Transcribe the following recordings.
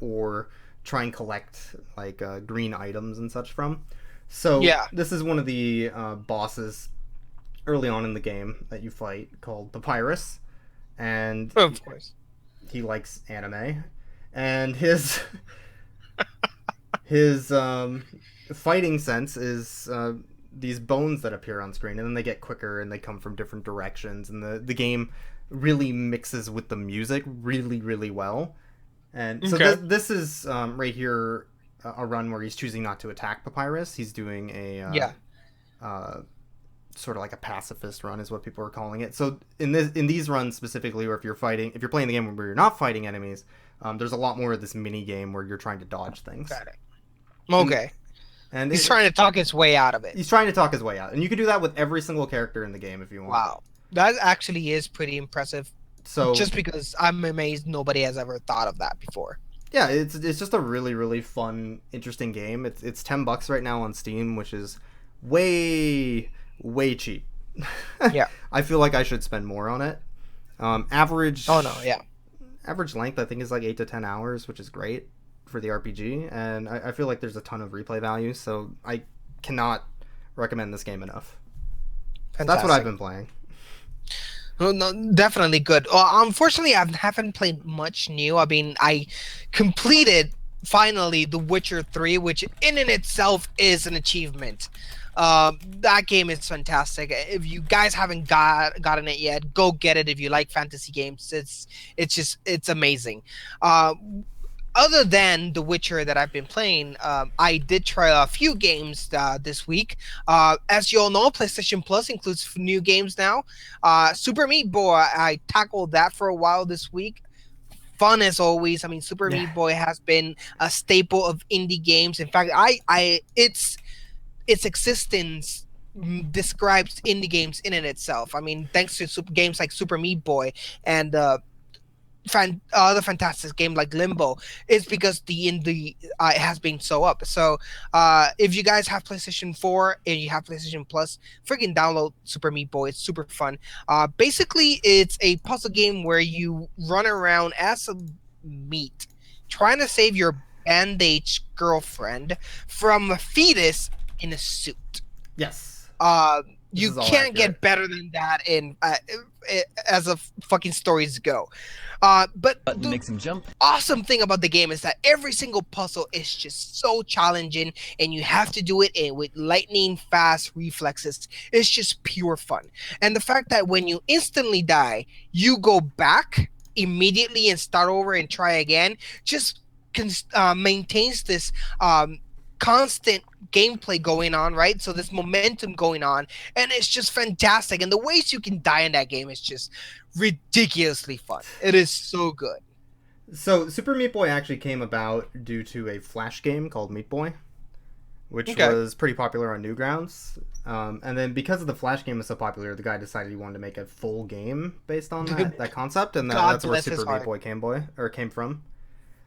or try and collect like green items and such from. So Yeah, this is one of the bosses early on in the game that you fight called Papyrus, and of course. he likes anime, and his fighting sense is these bones that appear on screen, and then they get quicker and they come from different directions, and the game really mixes with the music really really well. And so Okay. this is right here a run where he's choosing not to attack Papyrus. He's doing a Yeah. uh, sort of like a pacifist run is what people are calling it. So in these runs specifically, or if you're playing the game where you're not fighting enemies, there's a lot more of this mini game where you're trying to dodge things. Got it. And Okay. and He's trying to talk his way out of it. he's trying to talk his way out, and you can do that with every single character in the game if you want. Wow. That actually is pretty impressive. So Just because I'm amazed nobody has ever thought of that before. yeah, it's just a really really fun, interesting game. It's $10 right now on Steam, which is way cheap. Yeah. I feel like I should spend more on it. Average Oh no, yeah. average length I think is like 8 to 10 hours, which is great for the RPG, and I feel like there's a ton of replay value. So I cannot recommend this game enough. So that's what I've Fantastic. been playing. Well, no, definitely good. Unfortunately, I haven't played much new. I mean, I completed finally The Witcher 3, which in and itself is an achievement. That game is fantastic. If you guys haven't gotten it yet, go get it. If you like fantasy games, it's amazing. Uh, Other than The Witcher that I've been playing, I did try a few games this week. As you all know, PlayStation Plus includes new games now. Super Meat Boy, I tackled that for a while this week. Fun as always. I mean, Super Yeah. Meat Boy has been a staple of indie games. In fact, its existence describes indie games in and itself. I mean, thanks to games like Super Meat Boy and other fantastic game like Limbo is because the indie it has been so up. So if you guys have PlayStation 4 and you have PlayStation Plus, freaking download Super Meat Boy. It's super fun. Basically, it's a puzzle game where you run around as a meat trying to save your bandaged girlfriend from a fetus in a suit. Yes, Uh, this you is all can't accurate. get better than that in as of fucking stories go. But Button the makes him jump. awesome thing about the game is that every single puzzle is just so challenging, and you have to do it with lightning fast reflexes. It's just pure fun. And the fact that when you instantly die, you go back immediately and start over and try again just maintains this constant gameplay going on, right? So this momentum going on, and it's just fantastic. And the ways you can die in that game is just ridiculously fun. It is so good. So Super Meat Boy actually came about due to a Flash game called Meat Boy, which Okay. was pretty popular on Newgrounds. And then because of the Flash game was so popular, the guy decided he wanted to make a full game based on that concept, and God that's where bless his Super Meat heart. Boy came from.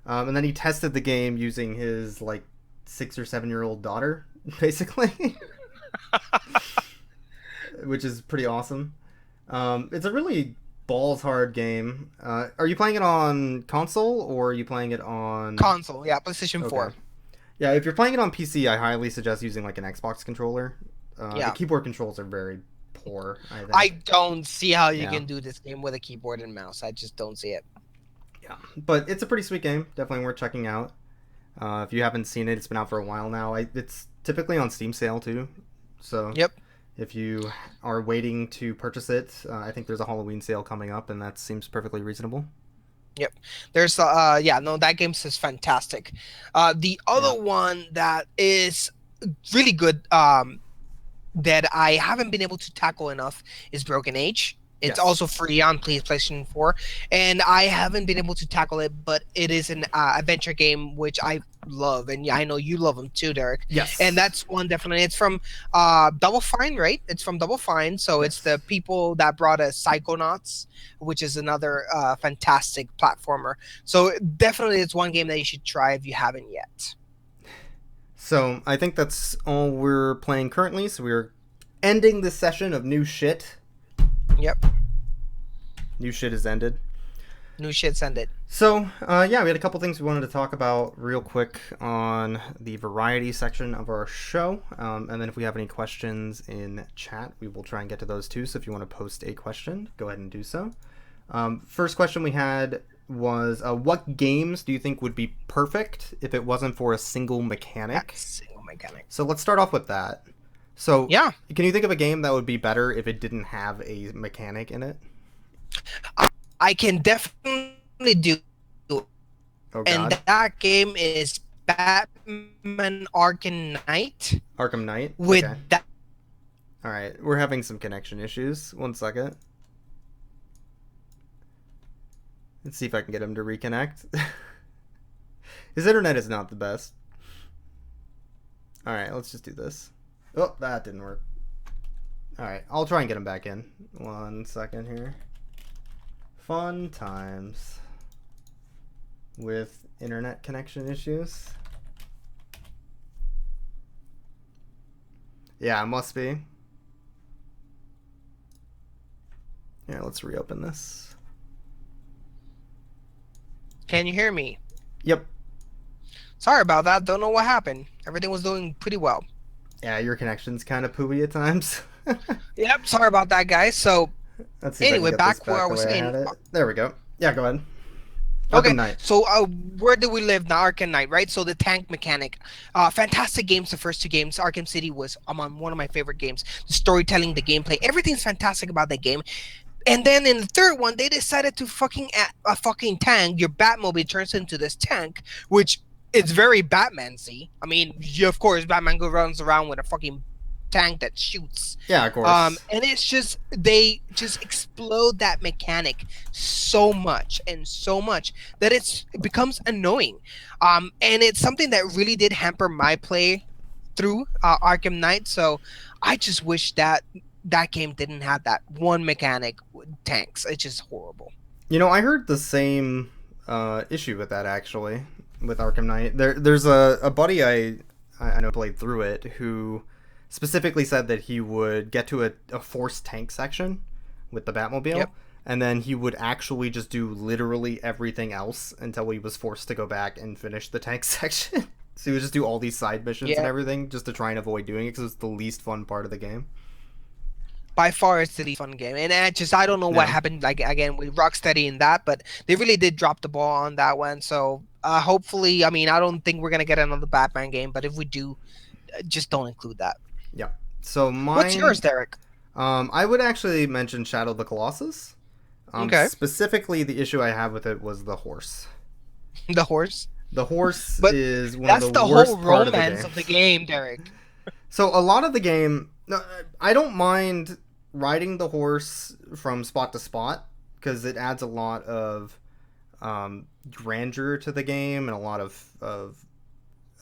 And then he tested the game using his like 6 or 7 year old daughter, basically, which is pretty awesome. It's a really balls hard game. Are you playing it on console or are you playing it on? Console, yeah, PlayStation Okay. 4. Yeah, if you're playing it on PC, I highly suggest using like an Xbox controller. The Yeah. keyboard controls are very poor, I I think. don't see how you Yeah, can do this game with a keyboard and mouse. I just don't see it. yeah, but it's a pretty sweet game. Definitely worth checking out. If you haven't seen it, it's been out for a while now. It's typically on Steam sale too, so Yep. if you are waiting to purchase it, I think there's a Halloween sale coming up, and that seems perfectly reasonable. Yep. There's yeah, no, that game is fantastic. The Yeah. other one that is really good that I haven't been able to tackle enough is Broken Age. It's Yes. also free on PlayStation 4, and I haven't been able to tackle it, but it is an adventure game which I love, and I know you love them too, Derek. And Yes. that's one definitely. It's from Double Fine, right? It's from Double Fine, so it's the Yes. people that brought us Psychonauts, which is another fantastic platformer. So definitely, it's one game that you should try if you haven't yet. So I think that's all we're playing currently. So we're ending this session of new shit. Yep. New shit is ended. New shit, send it. So, yeah, we had a couple things we wanted to talk about real quick on the variety section of our show. And then if we have any questions in chat, we will try and get to those too. So if you want to post a question, go ahead and do so. First question we had was, what games do you think would be perfect if it wasn't for a single mechanic? Single mechanic. So let's start off with that. So, Yeah. can you think of a game that would be better if it didn't have a mechanic in it? I can definitely do. Oh, And God. that game is Batman Arkham Knight. Arkham Knight? With Okay. that. All right, we're having some connection issues. 1 second. Let's see if I can get him to reconnect. His internet is not the best. All right, let's just do this. Oh, that didn't work. All right, I'll try and get him back in. 1 second here. Fun times with internet connection issues. Yeah, it must be. Here, let's reopen this. Can you hear me? Yep. Sorry about that. Don't know what happened. Everything was doing pretty well. Yeah, your connection's kind of pooey at times. Yep. Sorry about that, guys. So Let's see if anyway, I can get this back where I the was way saying. had it. There we go. Yeah, go ahead. Okay, Arkham Knight. so where do we live now? Arkham Knight, right? So the tank mechanic, fantastic games. The first two games, Arkham City was one of my favorite games. The storytelling, the gameplay, everything's fantastic about that game. And then in the third one, they decided to fucking add a fucking tank. Your Batmobile turns into this tank, which is very Batman-y. I mean, of course, Batman runs around with a fucking tank that shoots. Yeah, of course. And it's just they just explode that mechanic so much that it becomes annoying. And it's something that really did hamper my play through Arkham Knight. So I just wish that game didn't have that one mechanic with tanks. It's just horrible. You know, I heard the same issue with that actually with Arkham Knight. There's a buddy I know played through it who specifically said that he would get to a forced tank section with the Batmobile, Yep. and then he would actually just do literally everything else until he was forced to go back and finish the tank section. So he would just do all these side missions and everything just to try and avoid doing it because it's the least fun part of the game. By far, it's the least fun game, and I don't know what happened. Like again with Rocksteady in that, but they really did drop the ball on that one. So hopefully, I mean, I don't think we're gonna get another Batman game, but if we do, just don't include that. Yeah. So mine. What's yours, Derek? I would actually mention Shadow of the Colossus. Okay. Specifically, the issue I have with it was the horse. The horse. The horse But is one that's of the the worst whole part romance of the game, Derek. So a lot of the game, I don't mind riding the horse from spot to spot because it adds a lot of grandeur to the game and a lot of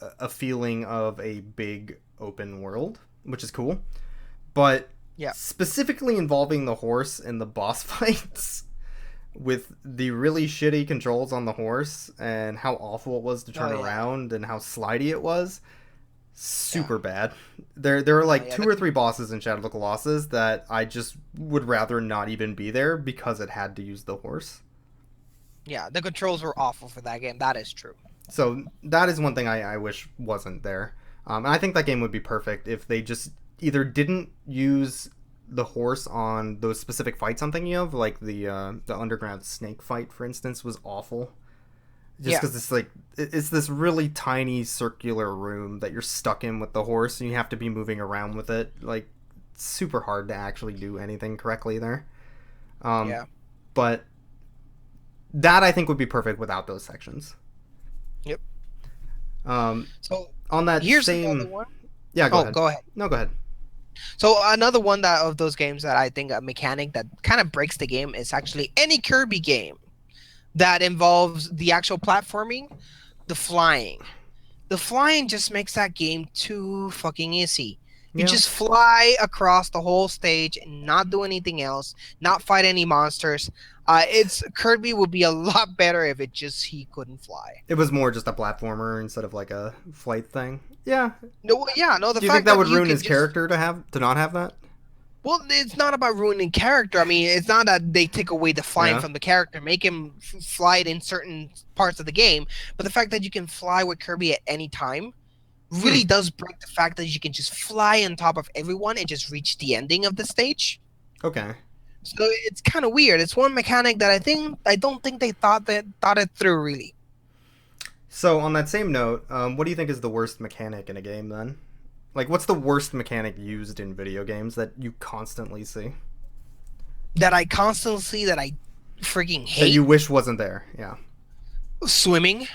a feeling of a big open world, which is cool. But specifically involving the horse in the boss fights with the really shitty controls on the horse and how awful it was to turn around and how slidey it was, super bad. There are like two or three bosses in Shadow of the Colossus that I just would rather not even be there because it had to use the horse. Yeah, the controls were awful for that game. That is true. So that is one thing I wish wasn't there. And I think that game would be perfect if they just either didn't use the horse on those specific fights I'm thinking of, like the underground snake fight, for instance, was awful. Just because it's this really tiny circular room that you're stuck in with the horse, and you have to be moving around with it. Like, it's super hard to actually do anything correctly there. But that I think would be perfect without those sections. Yep. So on that here's another one. Yeah, go ahead. Go ahead. No, go ahead. So another one of those games that I think a mechanic that kind of breaks the game is actually any Kirby game that involves the actual platforming, the flying. The flying just makes that game too fucking easy. You just fly across the whole stage and not do anything else, not fight any monsters. Kirby would be a lot better if he couldn't fly. It was more just a platformer instead of like a flight thing. Yeah. No. The Do you fact think that would ruin his just... character to not have that? Well, it's not about ruining character. I mean, it's not that they take away the flying Yeah. from the character, make him fly it in certain parts of the game, but the fact that you can fly with Kirby at any time Hmm. really does break the fact that you can just fly on top of everyone and just reach the ending of the stage. Okay. So it's kind of weird. It's one mechanic that I don't think they thought it through really. So on that same note, what do you think is the worst mechanic in a game then? Like, what's the worst mechanic used in video games that you constantly see That I constantly see that I freaking that hate you wish wasn't there? Yeah. swimming.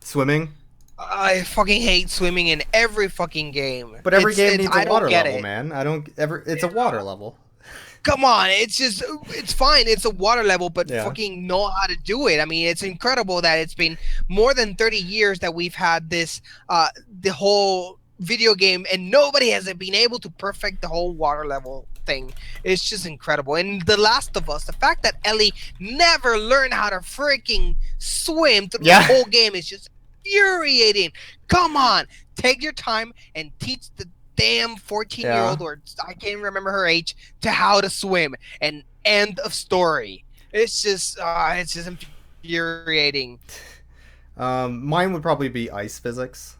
Swimming. I fucking hate swimming in every fucking game. But every game It's needs a I don't water get level, it. man. I don't ever. It's a water level. Come on, it's fine. It's a water level, but Yeah. fucking know how to do it. I mean, it's incredible that it's been more than 30 years that we've had this the whole video game and nobody has been able to perfect the whole water level thing. It's just incredible. And The Last of Us, the fact that Ellie never learned how to freaking swim through the Yeah. whole game is just infuriating. Come on, take your time and teach the damn 14-year-old, Yeah. or I can't remember her age, to how to swim. And end of story. It's just infuriating. Mine would probably be ice physics.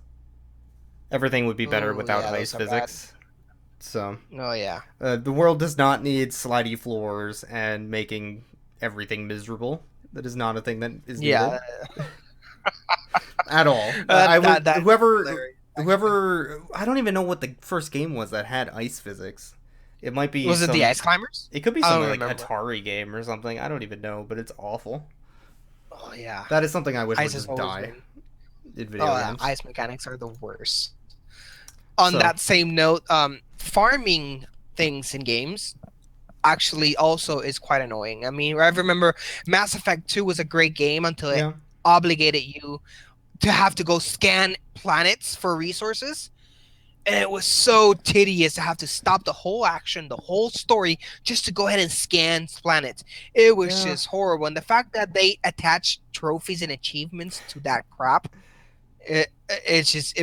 Everything would be better Oh without yeah, ice those are bad. physics. So, Oh yeah. the world does not need slidey floors and making everything miserable. That is not a thing that is Yeah. needed at all. I would That's whoever hilarious, actually. whoever I don't even know what the first game was that had ice physics. It might be Was it the some. Ice Climbers? It could be I some don't like remember. Atari game or something. I don't even know, but it's awful. Oh yeah. That is something I wish would Ice has just always die been. in Oh video yeah, games. ice mechanics are the worst. On So that same note, farming things in games actually also is quite annoying. I mean, I remember Mass Effect 2 was a great game until it yeah, obligated you to have to go scan planets for resources. And it was so tedious to have to stop the whole action, the whole story, just to go ahead and scan planets. It was yeah. just horrible. And the fact that they attach trophies and achievements to that crap, it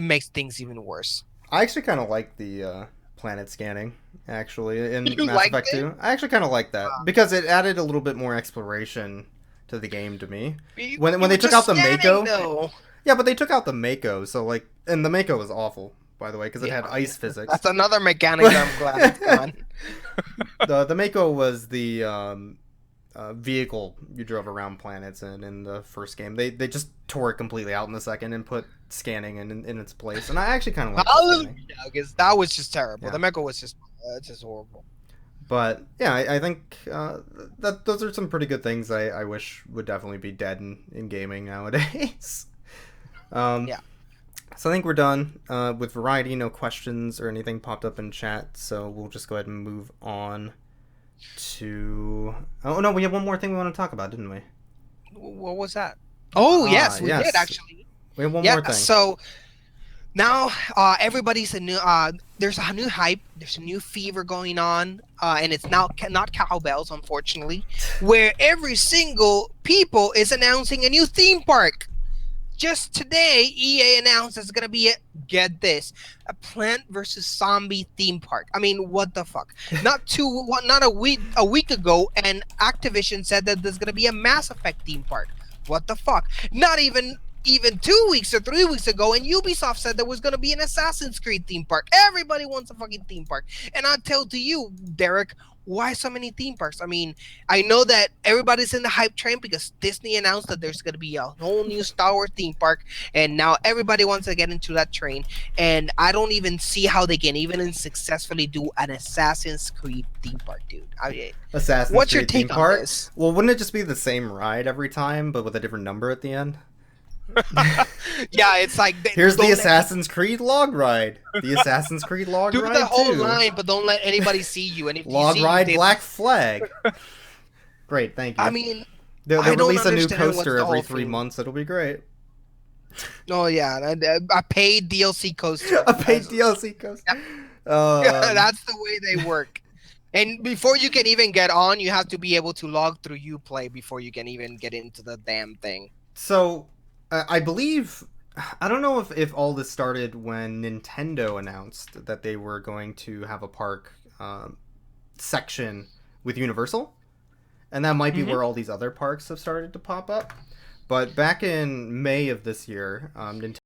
makes things even worse. I actually kind of like the planet scanning. Actually, in You Mass liked Effect it? 2, I actually kind of like that because it added a little bit more exploration to the game to me. When You they were took just out the scanning, Mako, though. yeah, but they took out the Mako, so like, and the Mako was awful, by the way, because it Yeah, had ice physics. that's another mechanic that I'm glad it's gone. The Mako was the vehicle you drove around planets in the first game. They just tore it completely out in the second and put scanning in its place, and I actually kind of like the Hallelujah, scanning. because that was just terrible. Yeah. The Mecha was just horrible. But yeah, I think that those are some pretty good things. I wish would definitely be dead in gaming nowadays. um, Yeah. so I think we're done with variety. No questions or anything popped up in chat, so we'll just go ahead and move on to. Oh no, we have one more thing we want to talk about, didn't we? What was that? Oh yes, we did Yes, actually. we have one Yeah. more thing. So now everybody's a new. There's a new hype. There's a new fever going on, and it's now not cowbells, unfortunately, where every single people is announcing a new theme park. Just today, EA announced there's gonna be get this, a Plant versus Zombie theme park. I mean, what the fuck? Not a week ago, and Activision said that there's gonna be a Mass Effect theme park. What the fuck? Not even 2 weeks or 3 weeks ago, and Ubisoft said there was gonna be an Assassin's Creed theme park. Everybody wants a fucking theme park, and I tell to you, Derek. Why so many theme parks? I mean, I know that everybody's in the hype train because Disney announced that there's going to be a whole new Star Wars theme park, and now everybody wants to get into that train. And I don't even see how they can even successfully do an Assassin's Creed theme park, dude. Assassin's What's your Creed theme take on park. this? Well, wouldn't it just be the same ride every time, but with a different number at the end? Yeah, it's like Here's the don't Assassin's Creed log ride. The Assassin's Creed log do ride the whole too. line, but don't let anybody see you. And if you Log see ride you, Black Flag. Great, thank you. I mean, They'll I don't release a new understand what's coaster the every whole 3 months. It'll be great. oh yeah, a paid DLC coaster. A paid DLC coaster. That's the way they work. And before you can even get on, you have to be able to log through Uplay before you can even get into the damn thing. So, I believe. I don't know if all this started when Nintendo announced that they were going to have a park section with Universal, and that might be Mm-hmm. where all these other parks have started to pop up. But back in May of this year, Nintendo